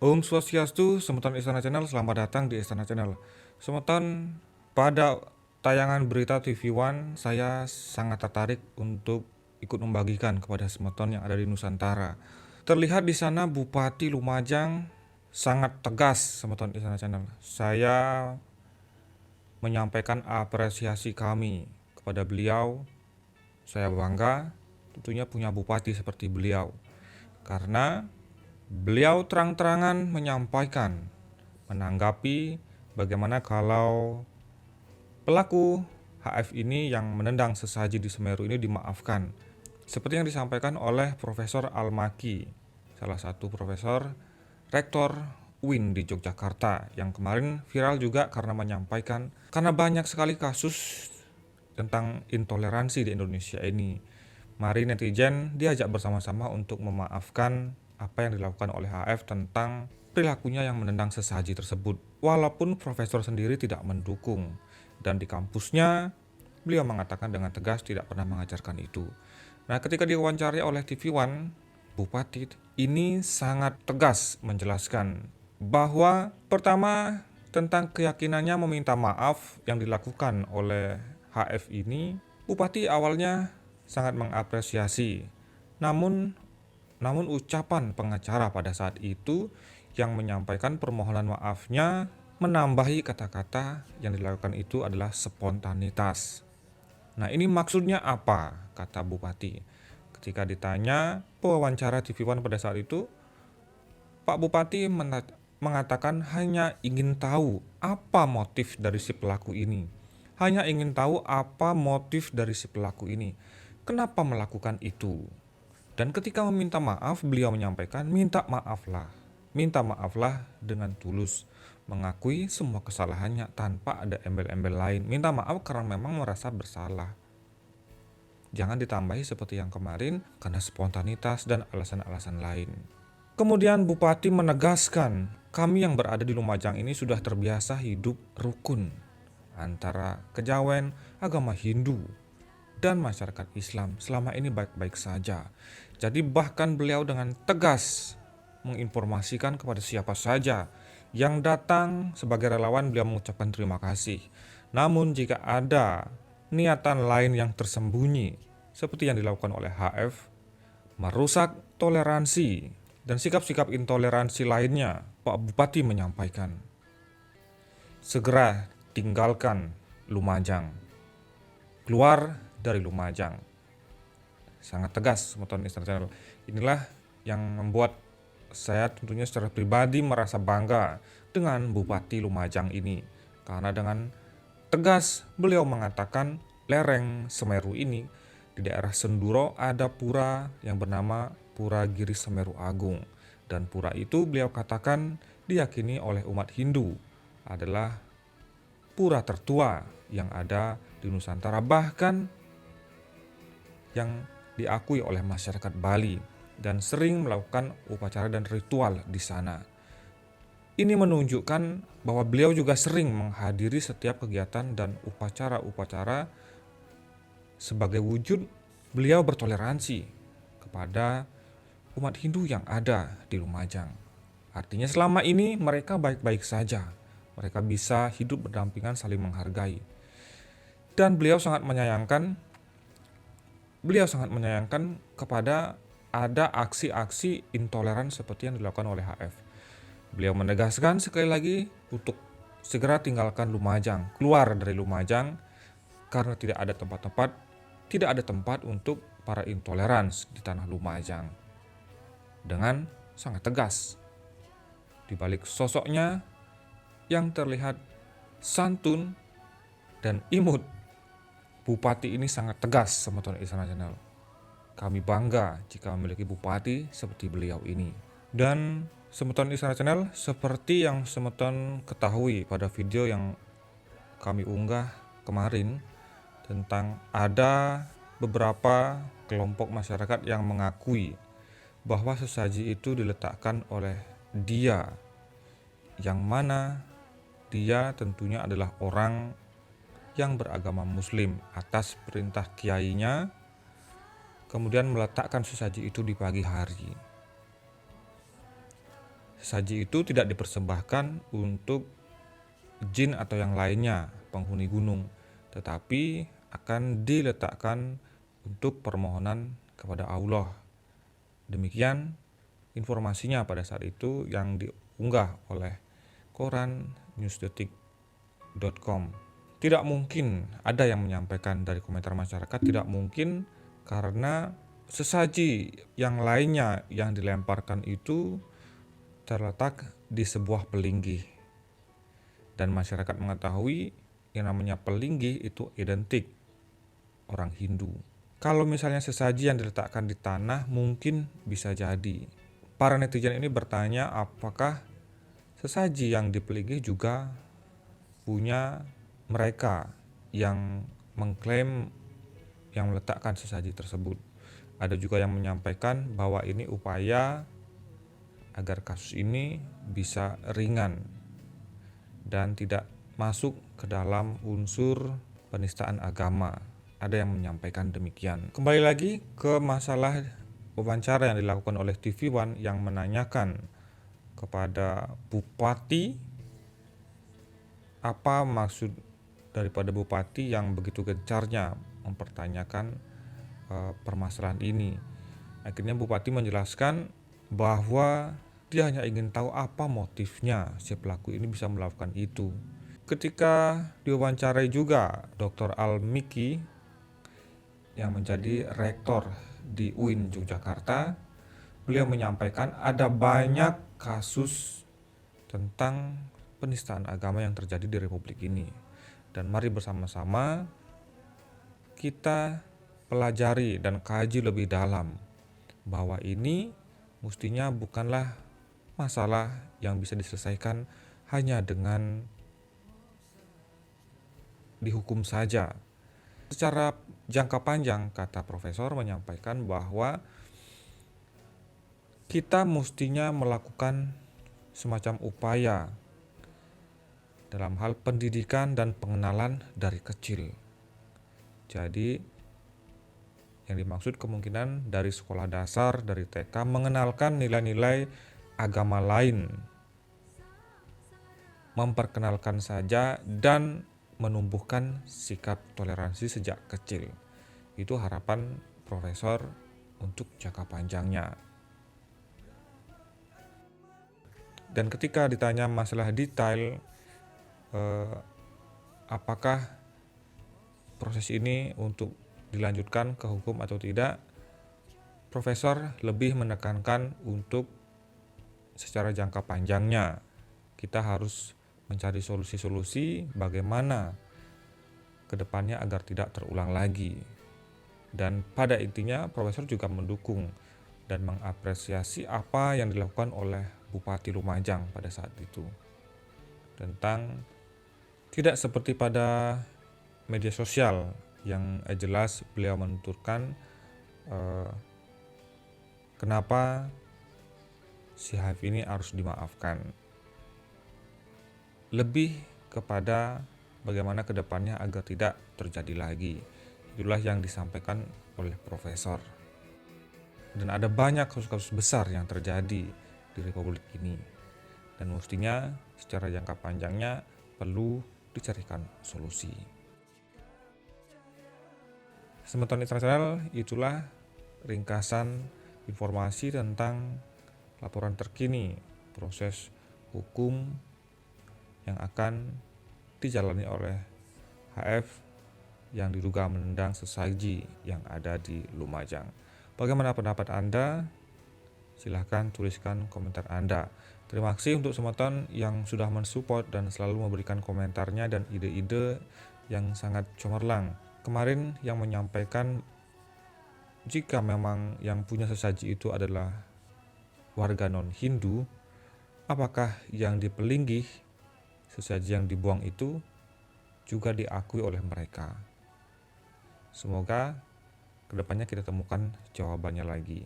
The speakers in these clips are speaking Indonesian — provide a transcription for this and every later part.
Om Swastiastu, Semeton Istana Channel, selamat datang di Istana Channel. Semeton, pada tayangan berita TV One, saya sangat tertarik untuk ikut membagikan kepada Semeton yang ada di Nusantara. Terlihat di sana Bupati Lumajang sangat tegas, Semeton Istana Channel. Saya menyampaikan apresiasi kami kepada beliau. Saya bangga tentunya punya bupati seperti beliau, karena beliau terang-terangan menyampaikan, menanggapi bagaimana kalau pelaku HF ini yang menendang sesaji di Semeru ini dimaafkan. Seperti yang disampaikan oleh Profesor Al-Maki, salah satu profesor rektor UIN di Yogyakarta, yang kemarin viral juga karena menyampaikan, karena banyak sekali kasus tentang intoleransi di Indonesia ini. Mari netizen diajak bersama-sama untuk memaafkan apa yang dilakukan oleh HF tentang perilakunya yang menendang sesaji tersebut. Walaupun profesor sendiri tidak mendukung, dan di kampusnya beliau mengatakan dengan tegas tidak pernah mengajarkan itu. Nah, ketika diwawancari oleh TV One, Bupati ini sangat tegas menjelaskan bahwa pertama tentang keyakinannya meminta maaf yang dilakukan oleh HF ini, Bupati awalnya sangat mengapresiasi. Namun ucapan pengacara pada saat itu yang menyampaikan permohonan maafnya menambahi kata-kata yang dilakukan itu adalah spontanitas. Nah, ini maksudnya apa? Kata Bupati. Ketika ditanya pewawancara TV One pada saat itu, Pak Bupati mengatakan hanya ingin tahu apa motif dari si pelaku ini. Hanya ingin tahu apa motif dari si pelaku ini. Kenapa melakukan itu? Dan ketika meminta maaf, beliau menyampaikan, minta maaflah dengan tulus, mengakui semua kesalahannya tanpa ada embel-embel lain. Minta maaf karena memang merasa bersalah. Jangan ditambahi seperti yang kemarin karena spontanitas dan alasan-alasan lain. Kemudian Bupati menegaskan, kami yang berada di Lumajang ini sudah terbiasa hidup rukun antara kejawen, agama Hindu, dan masyarakat Islam. Selama ini baik-baik saja. Jadi bahkan beliau dengan tegas menginformasikan kepada siapa saja yang datang sebagai relawan, beliau mengucapkan terima kasih. Namun jika ada niatan lain yang tersembunyi seperti yang dilakukan oleh HF, merusak toleransi dan sikap-sikap intoleransi lainnya, Pak Bupati menyampaikan, segera tinggalkan Lumajang, keluar dari Lumajang. Sangat tegas, Semeton Istana Channel. Inilah yang membuat saya tentunya secara pribadi merasa bangga dengan Bupati Lumajang ini, karena dengan tegas beliau mengatakan lereng Semeru ini, di daerah Senduro ada pura yang bernama Pura Giri Semeru Agung, dan pura itu beliau katakan diyakini oleh umat Hindu adalah pura tertua yang ada di Nusantara, bahkan yang diakui oleh masyarakat Bali dan sering melakukan upacara dan ritual di sana. Ini menunjukkan bahwa beliau juga sering menghadiri setiap kegiatan dan upacara-upacara sebagai wujud beliau bertoleransi kepada umat Hindu yang ada di Lumajang. Artinya selama ini mereka baik-baik saja. Mereka bisa hidup berdampingan saling menghargai. Dan beliau sangat menyayangkan kepada ada aksi-aksi intoleran seperti yang dilakukan oleh HF. Beliau menegaskan sekali lagi untuk segera tinggalkan Lumajang, keluar dari Lumajang, karena tidak ada tempat untuk para intolerans di tanah Lumajang. Dengan sangat tegas. Di balik sosoknya yang terlihat santun dan imut, Bupati ini sangat tegas, Semeton Istana Channel. Kami bangga jika memiliki bupati seperti beliau ini. Dan Semeton Istana Channel, seperti yang Semeton ketahui pada video yang kami unggah kemarin, tentang ada beberapa kelompok masyarakat yang mengakui bahwa sesaji itu diletakkan oleh dia, yang mana dia tentunya adalah orang yang beragama Muslim atas perintah kiainya, kemudian meletakkan sesaji itu di pagi hari. Sesaji itu tidak dipersembahkan untuk jin atau yang lainnya, penghuni gunung, tetapi akan diletakkan untuk permohonan kepada Allah. Demikian informasinya pada saat itu yang diunggah oleh koran newsdetik.com. Tidak mungkin ada yang menyampaikan dari komentar masyarakat, tidak mungkin, karena sesaji yang lainnya yang dilemparkan itu terletak di sebuah pelinggih. Dan masyarakat mengetahui yang namanya pelinggih itu identik orang Hindu. Kalau misalnya sesaji yang diletakkan di tanah mungkin bisa jadi. Para netizen ini bertanya apakah sesaji yang dipelinggih juga punya mereka yang mengklaim yang meletakkan sesaji tersebut. Ada juga yang menyampaikan bahwa ini upaya agar kasus ini bisa ringan dan tidak masuk ke dalam unsur penistaan agama. Ada yang menyampaikan demikian. Kembali lagi ke masalah wawancara yang dilakukan oleh TV One yang menanyakan kepada bupati apa maksud daripada bupati yang begitu gencarnya mempertanyakan permasalahan ini. Akhirnya bupati menjelaskan bahwa dia hanya ingin tahu apa motifnya si pelaku ini bisa melakukan itu. Ketika diwawancarai juga Dr. Al-Miki yang menjadi rektor di UIN Yogyakarta, beliau menyampaikan ada banyak kasus tentang penistaan agama yang terjadi di Republik ini. Dan mari bersama-sama kita pelajari dan kaji lebih dalam bahwa ini mestinya bukanlah masalah yang bisa diselesaikan hanya dengan dihukum saja. Secara jangka panjang, kata profesor menyampaikan bahwa kita mestinya melakukan semacam upaya dalam hal pendidikan dan pengenalan dari kecil. Jadi yang dimaksud kemungkinan dari sekolah dasar, dari TK, mengenalkan nilai-nilai agama lain, memperkenalkan saja dan menumbuhkan sikap toleransi sejak kecil. Itu harapan profesor untuk jangka panjangnya. Dan ketika ditanya masalah detail, apakah proses ini untuk dilanjutkan ke hukum atau tidak, profesor lebih menekankan untuk secara jangka panjangnya. Kita harus mencari solusi-solusi bagaimana ke depannya agar tidak terulang lagi. Dan pada intinya profesor juga mendukung dan mengapresiasi apa yang dilakukan oleh Bupati Lumajang pada saat itu. Tentang tidak seperti pada media sosial yang jelas beliau menuturkan kenapa si Haif ini harus dimaafkan. Lebih kepada bagaimana kedepannya agar tidak terjadi lagi. Itulah yang disampaikan oleh profesor. Dan ada banyak kasus-kasus besar yang terjadi di Republik ini. Dan mestinya secara jangka panjangnya perlu dicarikan solusi. Semeton Internasional, itulah ringkasan informasi tentang laporan terkini proses hukum yang akan dijalani oleh HF yang diduga menendang sesaji yang ada di Lumajang. Bagaimana pendapat Anda? Silahkan tuliskan komentar Anda. Terima kasih untuk Semeton yang sudah mensupport dan selalu memberikan komentarnya dan ide-ide yang sangat cemerlang. Kemarin yang menyampaikan jika memang yang punya sesaji itu adalah warga non-Hindu, apakah yang dipelinggih sesaji yang dibuang itu juga diakui oleh mereka? Semoga kedepannya kita temukan jawabannya lagi.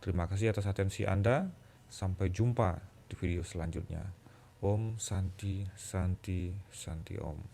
Terima kasih atas atensi Anda. Sampai jumpa di video selanjutnya. Om Santi Santi Santi Om.